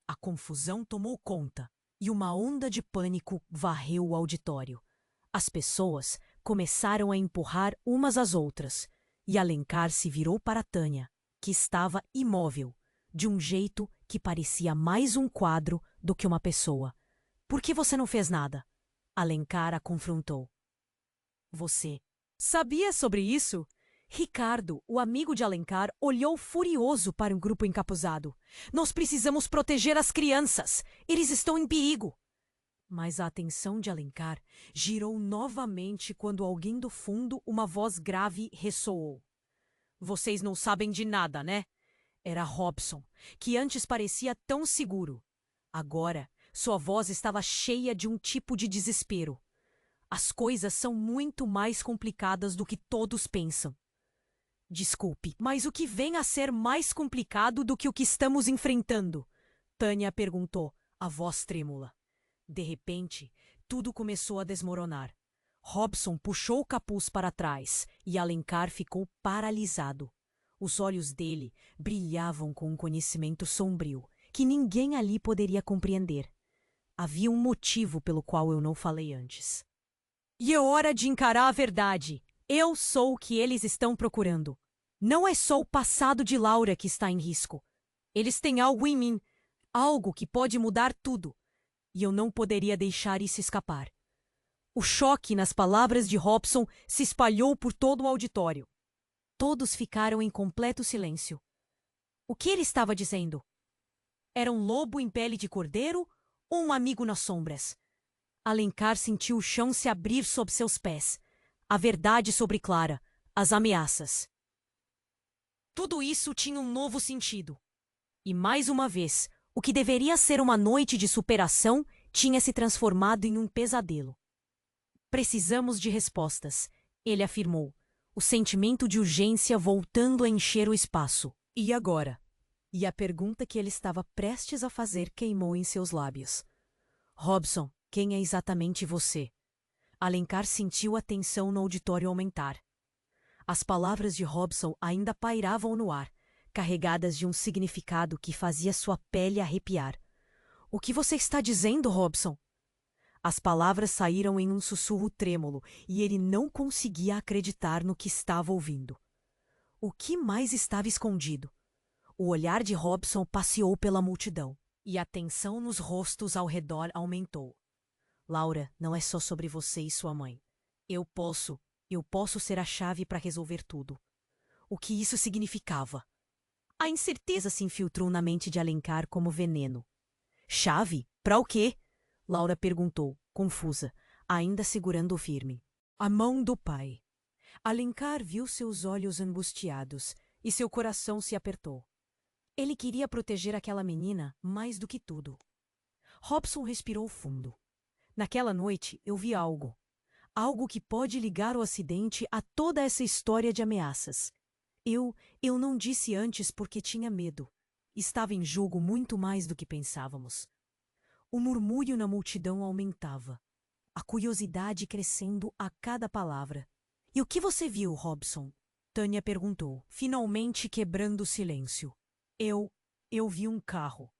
A confusão tomou conta e uma onda de pânico varreu o auditório. As pessoas começaram a empurrar umas às outras, e Alencar se virou para Tânia, que estava imóvel, de um jeito que parecia mais um quadro do que uma pessoa. Por que você não fez nada? Alencar a confrontou. Você sabia sobre isso? Ricardo, o amigo de Alencar, olhou furioso para o grupo encapuzado. Nós precisamos proteger as crianças! Eles estão em perigo! Mas a atenção de Alencar girou novamente quando alguém do fundo, uma voz grave, ressoou. Vocês não sabem de nada, né? Era Robson, que antes parecia tão seguro. Agora, sua voz estava cheia de um tipo de desespero. As coisas são muito mais complicadas do que todos pensam. Desculpe, mas o que vem a ser mais complicado do que o que estamos enfrentando? Tânia perguntou, a voz trêmula. De repente, tudo começou a desmoronar. Robson puxou o capuz para trás e Alencar ficou paralisado. Os olhos dele brilhavam com um conhecimento sombrio que ninguém ali poderia compreender. Havia um motivo pelo qual eu não falei antes. E é hora de encarar a verdade. Eu sou o que eles estão procurando. Não é só o passado de Laura que está em risco. Eles têm algo em mim, algo que pode mudar tudo. E eu não poderia deixar isso escapar. O choque nas palavras de Robson se espalhou por todo o auditório. Todos ficaram em completo silêncio. O que ele estava dizendo? Era um lobo em pele de cordeiro ou um amigo nas sombras? Alencar sentiu o chão se abrir sob seus pés. A verdade sobre Clara, as ameaças. Tudo isso tinha um novo sentido. E mais uma vez, o que deveria ser uma noite de superação tinha se transformado em um pesadelo. Precisamos de respostas, ele afirmou, o sentimento de urgência voltando a encher o espaço. E agora? E a pergunta que ele estava prestes a fazer queimou em seus lábios. Robson, quem é exatamente você? Alencar sentiu a tensão no auditório aumentar. As palavras de Robson ainda pairavam no ar, carregadas de um significado que fazia sua pele arrepiar. O que você está dizendo, Robson? As palavras saíram em um sussurro trêmulo e ele não conseguia acreditar no que estava ouvindo. O que mais estava escondido? O olhar de Robson passeou pela multidão e a tensão nos rostos ao redor aumentou. Laura, não é só sobre você e sua mãe. Eu posso ser a chave para resolver tudo. O que isso significava? A incerteza se infiltrou na mente de Alencar como veneno. Chave? Para o quê? Laura perguntou, confusa, ainda segurando-o firme. A mão do pai. Alencar viu seus olhos angustiados e seu coração se apertou. Ele queria proteger aquela menina mais do que tudo. Robson respirou fundo. Naquela noite eu vi algo. Algo que pode ligar o acidente a toda essa história de ameaças. Eu não disse antes porque tinha medo. Estava em jogo muito mais do que pensávamos. O murmúrio na multidão aumentava, a curiosidade crescendo a cada palavra. E o que você viu, Robson? Tânia perguntou, finalmente quebrando o silêncio. Eu vi um carro.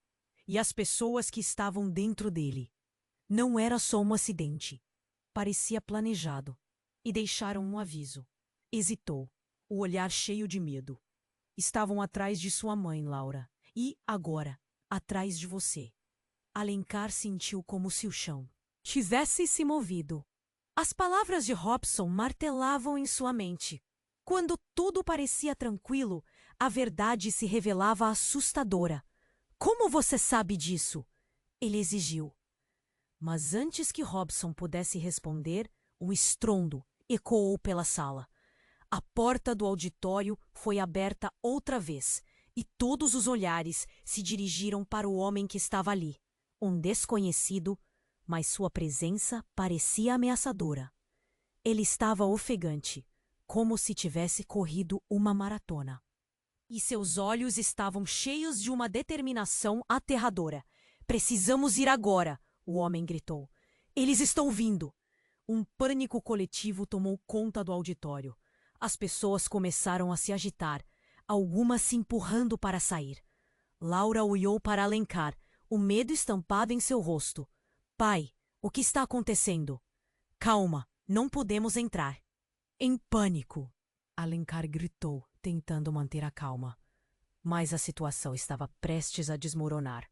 E as pessoas que estavam dentro dele. Não era só um acidente. Parecia planejado. E deixaram um aviso. Hesitou, o olhar cheio de medo. Estavam atrás de sua mãe, Laura. E, agora, atrás de você. Alencar sentiu como se o chão tivesse se movido. As palavras de Robson martelavam em sua mente. Quando tudo parecia tranquilo, a verdade se revelava assustadora. Como você sabe disso? Ele exigiu. Mas antes que Robson pudesse responder, um estrondo ecoou pela sala. A porta do auditório foi aberta outra vez e todos os olhares se dirigiram para o homem que estava ali. Um desconhecido, mas sua presença parecia ameaçadora. Ele estava ofegante, como se tivesse corrido uma maratona. E seus olhos estavam cheios de uma determinação aterradora. Precisamos ir agora, o homem gritou. Eles estão vindo. Um pânico coletivo tomou conta do auditório. As pessoas começaram a se agitar, algumas se empurrando para sair. Laura olhou para Alencar, o medo estampado em seu rosto. Pai, o que está acontecendo? Calma, não podemos entrar. Em pânico, Alencar gritou, tentando manter a calma. Mas a situação estava prestes a desmoronar.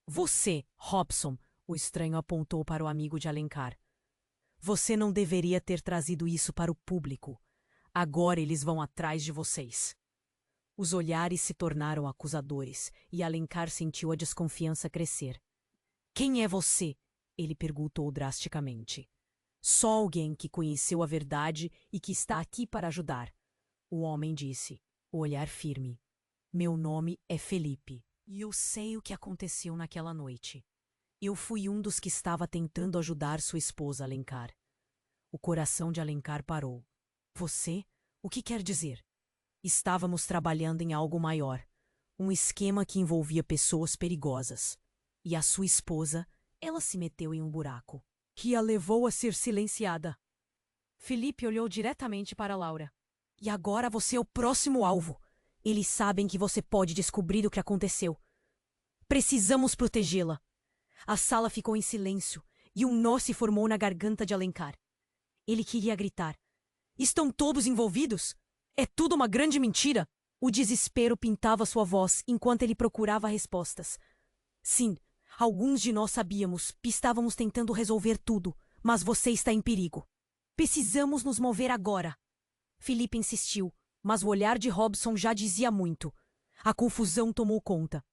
Você, Robson, o estranho apontou para o amigo de Alencar. Você não deveria ter trazido isso para o público. Agora eles vão atrás de vocês. Os olhares se tornaram acusadores e Alencar sentiu a desconfiança crescer. Quem é você? Ele perguntou drasticamente. Só alguém que conheceu a verdade e que está aqui para ajudar. O homem disse, o olhar firme. Meu nome é Felipe e eu sei o que aconteceu naquela noite. Eu fui um dos que estava tentando ajudar sua esposa, Alencar. O coração de Alencar parou. Você? O que quer dizer? Estávamos trabalhando em algo maior. Um esquema que envolvia pessoas perigosas. E a sua esposa, ela se meteu em um buraco, que a levou a ser silenciada. Felipe olhou diretamente para Laura. E agora você é o próximo alvo. Eles sabem que você pode descobrir o que aconteceu. Precisamos protegê-la. A sala ficou em silêncio e um nó se formou na garganta de Alencar. Ele queria gritar. Estão todos envolvidos? É tudo uma grande mentira? O desespero pintava sua voz enquanto ele procurava respostas. Sim, alguns de nós sabíamos e estávamos tentando resolver tudo, mas você está em perigo. Precisamos nos mover agora. Felipe insistiu, mas o olhar de Robson já dizia muito. A confusão tomou conta.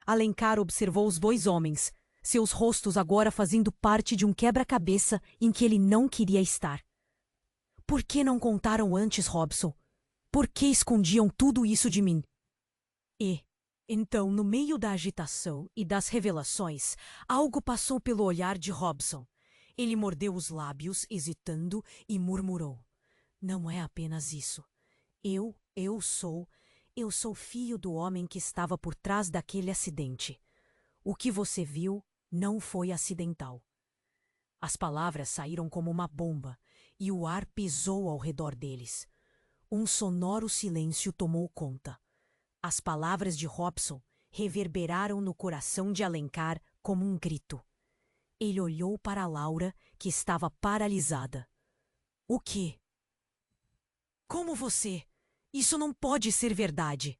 Alencar observou os dois homens, seus rostos agora fazendo parte de um quebra-cabeça em que ele não queria estar. Por que não contaram antes, Robson? Por que escondiam tudo isso de mim? Então, no meio da agitação e das revelações, algo passou pelo olhar de Robson. Ele mordeu os lábios, hesitando, e murmurou. Não é apenas isso. Eu sou filho do homem que estava por trás daquele acidente. O que você viu não foi acidental. As palavras saíram como uma bomba, e o ar pesou ao redor deles. Um sonoro silêncio tomou conta. As palavras de Robson reverberaram no coração de Alencar como um grito. Ele olhou para Laura, que estava paralisada. O quê? Como você? Isso não pode ser verdade.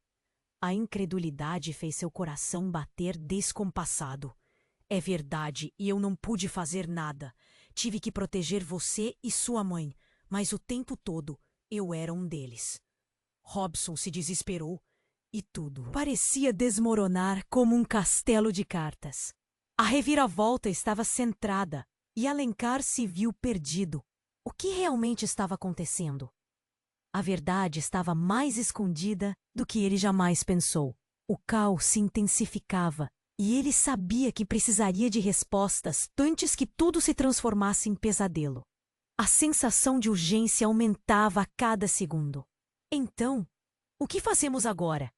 A incredulidade fez seu coração bater descompassado. É verdade, e eu não pude fazer nada. Tive que proteger você e sua mãe, mas o tempo todo eu era um deles. Robson se desesperou e tudo parecia desmoronar como um castelo de cartas. A reviravolta estava centrada e Alencar se viu perdido. O que realmente estava acontecendo? A verdade estava mais escondida do que ele jamais pensou. O caos se intensificava e ele sabia que precisaria de respostas antes que tudo se transformasse em pesadelo. A sensação de urgência aumentava a cada segundo. Então, o que fazemos agora?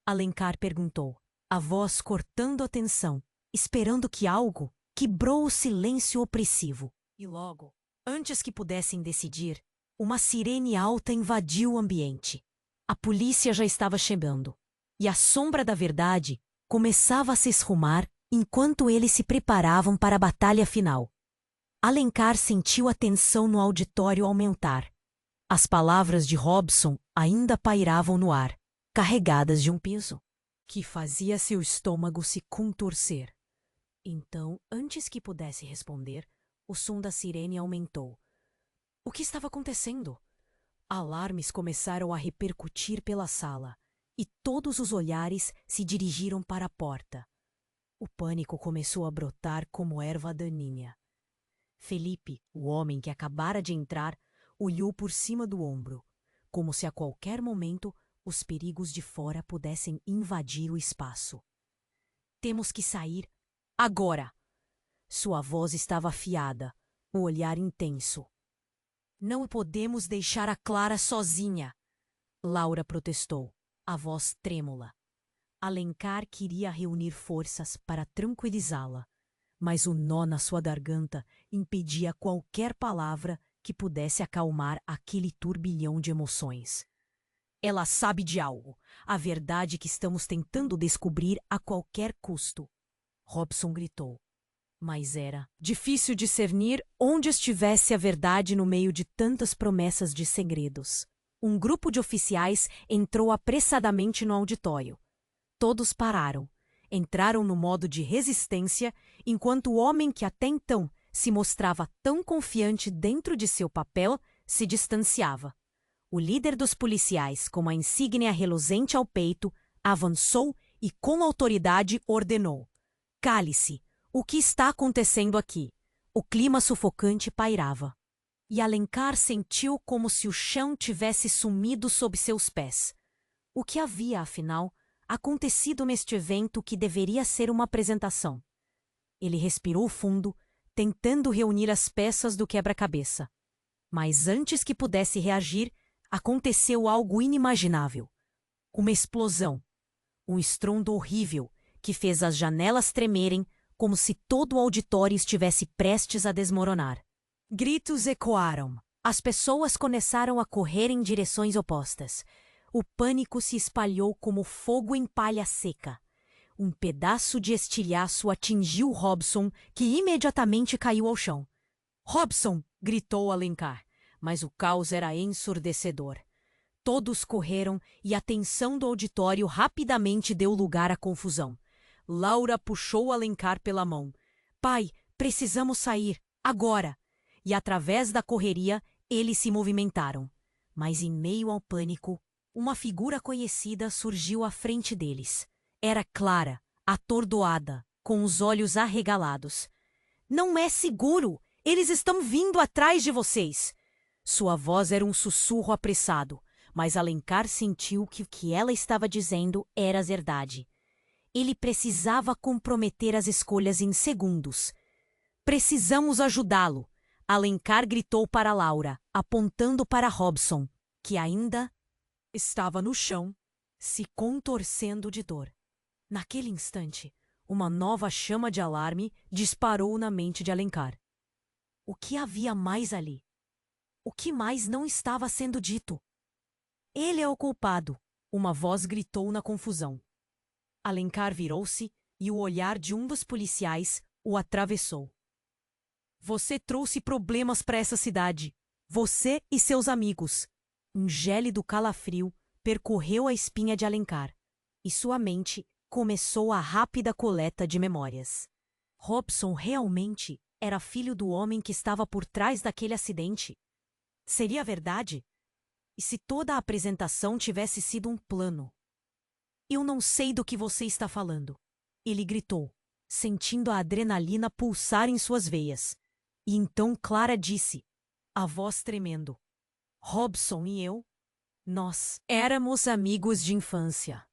Alencar perguntou, a voz cortando a tensão, esperando que algo quebrou o silêncio opressivo. E logo, antes que pudessem decidir, uma sirene alta invadiu o ambiente. A polícia já estava chegando, e a sombra da verdade começava a se esfumar enquanto eles se preparavam para a batalha final. Alencar sentiu a tensão no auditório aumentar. As palavras de Robson ainda pairavam no ar, carregadas de um peso, que fazia seu estômago se contorcer. Então, antes que pudesse responder, o som da sirene aumentou. O que estava acontecendo? Alarmes começaram a repercutir pela sala, e todos os olhares se dirigiram para a porta. O pânico começou a brotar como erva daninha. Felipe, o homem que acabara de entrar, olhou por cima do ombro, como se a qualquer momento os perigos de fora pudessem invadir o espaço. Temos que sair agora! Sua voz estava afiada, o olhar intenso. Não podemos deixar a Clara sozinha! Laura protestou, a voz trêmula. Alencar queria reunir forças para tranquilizá-la, mas o nó na sua garganta impedia qualquer palavra que pudesse acalmar aquele turbilhão de emoções. Ela sabe de algo, a verdade que estamos tentando descobrir a qualquer custo. Robson gritou. Mas era difícil discernir onde estivesse a verdade no meio de tantas promessas de segredos. Um grupo de oficiais entrou apressadamente no auditório. Todos pararam, entraram no modo de resistência, enquanto o homem que até então se mostrava tão confiante dentro de seu papel se distanciava. O líder dos policiais, com a insígnia reluzente ao peito, avançou e com autoridade ordenou. Cale-se! O que está acontecendo aqui? O clima sufocante pairava. E Alencar sentiu como se o chão tivesse sumido sob seus pés. O que havia, afinal, acontecido neste evento que deveria ser uma apresentação? Ele respirou fundo, tentando reunir as peças do quebra-cabeça. Mas antes que pudesse reagir, aconteceu algo inimaginável. Uma explosão. Um estrondo horrível que fez as janelas tremerem como se todo o auditório estivesse prestes a desmoronar. Gritos ecoaram. As pessoas começaram a correr em direções opostas. O pânico se espalhou como fogo em palha seca. Um pedaço de estilhaço atingiu Robson, que imediatamente caiu ao chão. "Robson!" gritou Alencar, mas o caos era ensurdecedor. Todos correram e a tensão do auditório rapidamente deu lugar à confusão. Laura puxou Alencar pela mão. "Pai, precisamos sair, agora!" E através da correria, eles se movimentaram. Mas em meio ao pânico, uma figura conhecida surgiu à frente deles. Era Clara, atordoada, com os olhos arregalados. "Não é seguro! Eles estão vindo atrás de vocês!" Sua voz era um sussurro apressado, mas Alencar sentiu que o que ela estava dizendo era verdade. Ele precisava comprometer as escolhas em segundos. "Precisamos ajudá-lo!" Alencar gritou para Laura, apontando para Robson, que ainda estava no chão, se contorcendo de dor. Naquele instante, uma nova chama de alarme disparou na mente de Alencar. O que havia mais ali? O que mais não estava sendo dito? "Ele é o culpado!" Uma voz gritou na confusão. Alencar virou-se e o olhar de um dos policiais o atravessou. "Você trouxe problemas para essa cidade. Você e seus amigos." Um gélido calafrio percorreu a espinha de Alencar, e sua mente começou a rápida coleta de memórias. Robson realmente era filho do homem que estava por trás daquele acidente? Seria verdade? E se toda a apresentação tivesse sido um plano? "Eu não sei do que você está falando," ele gritou, sentindo a adrenalina pulsar em suas veias. E então Clara disse, a voz tremendo: "Robson e eu, nós éramos amigos de infância.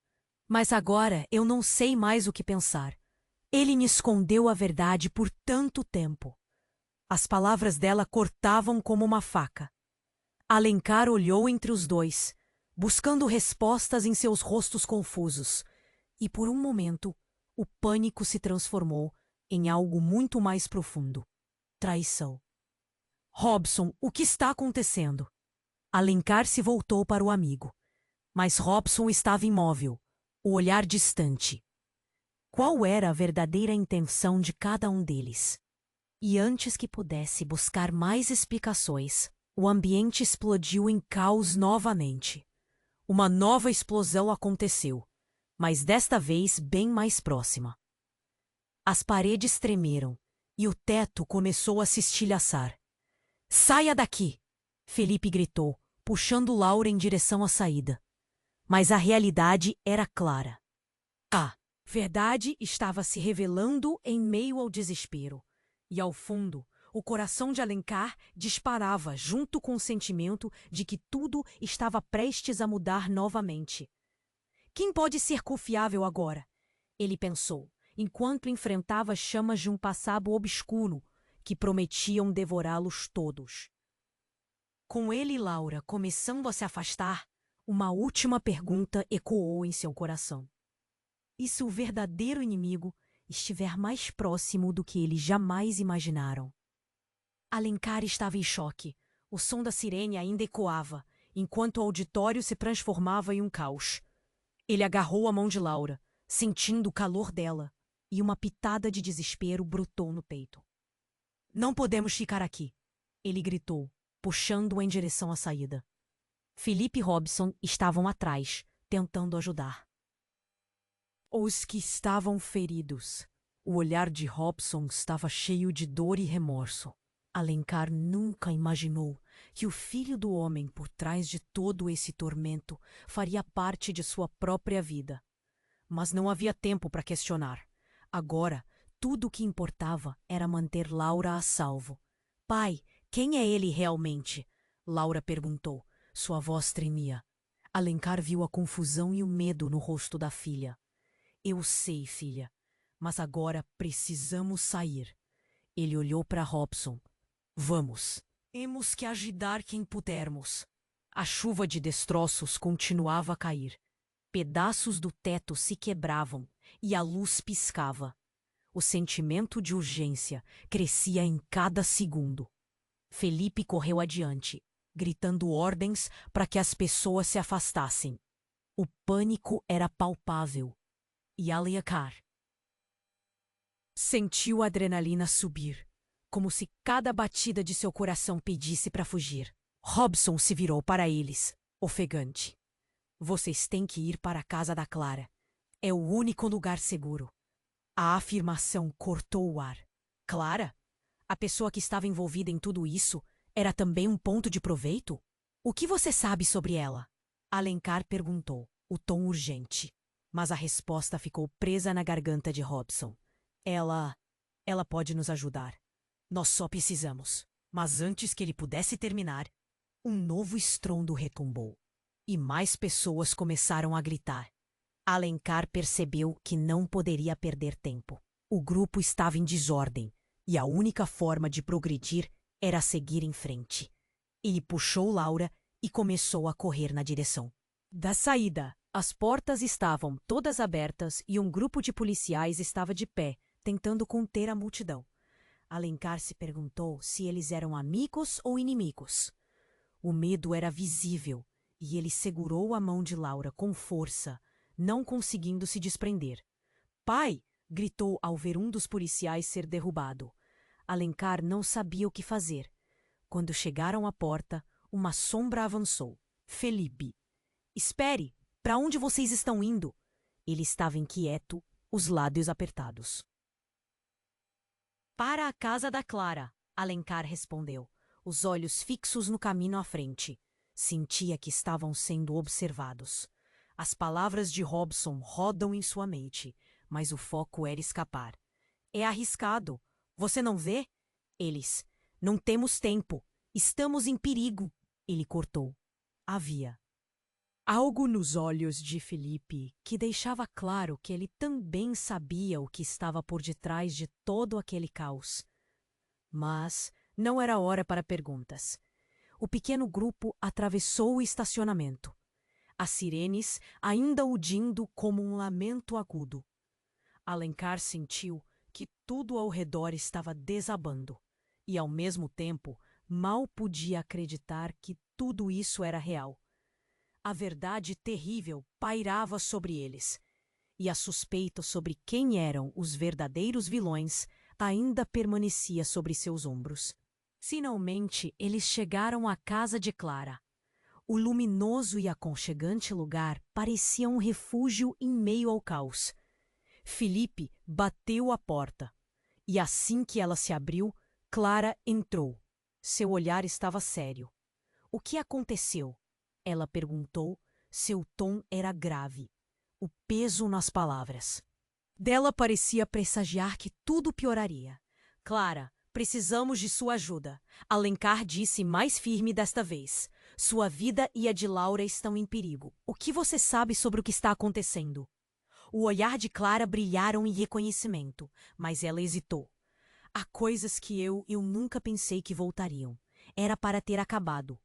Mas agora eu não sei mais o que pensar. Ele me escondeu a verdade por tanto tempo." As palavras dela cortavam como uma faca. Alencar olhou entre os dois, buscando respostas em seus rostos confusos, e por um momento o pânico se transformou em algo muito mais profundo: traição. "Robson, o que está acontecendo?" Alencar se voltou para o amigo, mas Robson estava imóvel, o olhar distante. Qual era a verdadeira intenção de cada um deles? E antes que pudesse buscar mais explicações, o ambiente explodiu em caos novamente. Uma nova explosão aconteceu, mas desta vez bem mais próxima. As paredes tremeram e o teto começou a se estilhaçar. "Saia daqui!" Felipe gritou, puxando Laura em direção à saída. Mas a realidade era clara. A verdade estava se revelando em meio ao desespero. E ao fundo, o coração de Alencar disparava junto com o sentimento de que tudo estava prestes a mudar novamente. "Quem pode ser confiável agora?" ele pensou, enquanto enfrentava as chamas de um passado obscuro que prometiam devorá-los todos. Com ele e Laura começando a se afastar, uma última pergunta ecoou em seu coração. E se o verdadeiro inimigo estiver mais próximo do que eles jamais imaginaram? Alencar estava em choque. O som da sirene ainda ecoava, enquanto o auditório se transformava em um caos. Ele agarrou a mão de Laura, sentindo o calor dela, e uma pitada de desespero brotou no peito. "Não podemos ficar aqui!" ele gritou, puxando-a em direção à saída. Felipe e Robson estavam atrás, tentando ajudar. Os que estavam feridos. O olhar de Robson estava cheio de dor e remorso. Alencar nunca imaginou que o filho do homem por trás de todo esse tormento faria parte de sua própria vida. Mas não havia tempo para questionar. Agora, tudo o que importava era manter Laura a salvo. "Pai, quem é ele realmente?" Laura perguntou. Sua voz tremia. Alencar viu a confusão e o medo no rosto da filha. "Eu sei, filha, mas agora precisamos sair." Ele olhou para Robson. "Vamos. Temos que ajudar quem pudermos." A chuva de destroços continuava a cair. Pedaços do teto se quebravam e a luz piscava. O sentimento de urgência crescia em cada segundo. Felipe correu adiante, gritando ordens para que as pessoas se afastassem. O pânico era palpável. E Alencar sentiu a adrenalina subir, como se cada batida de seu coração pedisse para fugir. Robson se virou para eles, ofegante. Vocês têm que ir para a casa da Clara. É o único lugar seguro. A afirmação cortou o ar. Clara? A pessoa que estava envolvida em tudo isso era também um ponto de proveito? O que você sabe sobre ela? Alencar perguntou, o tom urgente. Mas a resposta ficou presa na garganta de Robson. Ela pode nos ajudar. Nós só precisamos. Mas antes que ele pudesse terminar, um novo estrondo retumbou. E mais pessoas começaram a gritar. Alencar percebeu que não poderia perder tempo. O grupo estava em desordem, e a única forma de progredir era seguir em frente. Ele puxou Laura e começou a correr na direção da saída. As portas estavam todas abertas e um grupo de policiais estava de pé, tentando conter a multidão. Alencar se perguntou se eles eram amigos ou inimigos. O medo era visível, e ele segurou a mão de Laura com força, não conseguindo se desprender. "Pai!" gritou ao ver um dos policiais ser derrubado. Alencar não sabia o que fazer. Quando chegaram à porta, uma sombra avançou. Felipe. "Espere! Para onde vocês estão indo?" Ele estava inquieto, os lábios apertados. "Para a casa da Clara", Alencar respondeu, os olhos fixos no caminho à frente. Sentia que estavam sendo observados. As palavras de Robson rodam em sua mente, mas o foco era escapar. "É arriscado. Você não vê?" Eles. "Não temos tempo. Estamos em perigo." Ele cortou. Havia algo nos olhos de Felipe que deixava claro que ele também sabia o que estava por detrás de todo aquele caos. Mas não era hora para perguntas. O pequeno grupo atravessou o estacionamento. As sirenes ainda udindo como um lamento agudo. Alencar sentiu que tudo ao redor estava desabando, e ao mesmo tempo mal podia acreditar que tudo isso era real. A verdade terrível pairava sobre eles, e a suspeita sobre quem eram os verdadeiros vilões ainda permanecia sobre seus ombros. Finalmente, eles chegaram à casa de Clara. O luminoso e aconchegante lugar parecia um refúgio em meio ao caos. Felipe bateu a porta, e assim que ela se abriu, Clara entrou. Seu olhar estava sério. "O que aconteceu?" Ela perguntou. Seu tom era grave, o peso nas palavras. Dela parecia pressagiar que tudo pioraria. "Clara, precisamos de sua ajuda", Alencar disse mais firme desta vez. "Sua vida e a de Laura estão em perigo. O que você sabe sobre o que está acontecendo?" O olhar de Clara brilharam em reconhecimento, mas ela hesitou. "Há coisas que eu nunca pensei que voltariam. Era para ter acabado."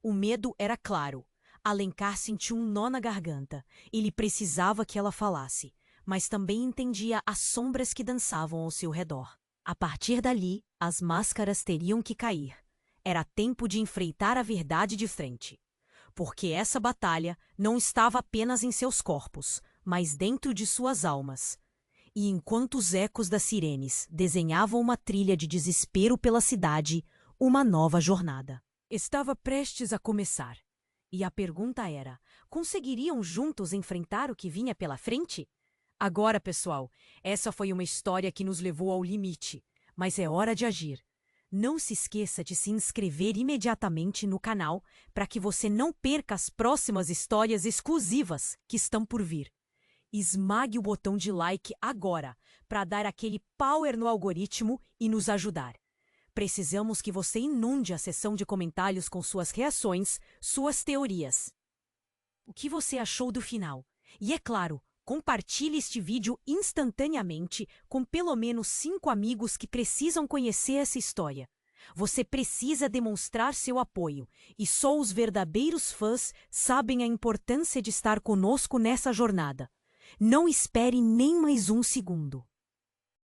O medo era claro. Alencar sentiu um nó na garganta. Ele precisava que ela falasse, mas também entendia as sombras que dançavam ao seu redor. A partir dali, as máscaras teriam que cair. Era tempo de enfrentar a verdade de frente. Porque essa batalha não estava apenas em seus corpos, mas dentro de suas almas. E enquanto os ecos das sirenes desenhavam uma trilha de desespero pela cidade, uma nova jornada estava prestes a começar. E a pergunta era: conseguiriam juntos enfrentar o que vinha pela frente? Agora, pessoal, essa foi uma história que nos levou ao limite, mas é hora de agir. Não se esqueça de se inscrever imediatamente no canal para que você não perca as próximas histórias exclusivas que estão por vir. Esmague o botão de like agora para dar aquele power no algoritmo e nos ajudar. Precisamos que você inunde a seção de comentários com suas reações, suas teorias. O que você achou do final? E é claro, compartilhe este vídeo instantaneamente com pelo menos 5 amigos que precisam conhecer essa história. Você precisa demonstrar seu apoio, e só os verdadeiros fãs sabem a importância de estar conosco nessa jornada. Não espere nem mais um segundo.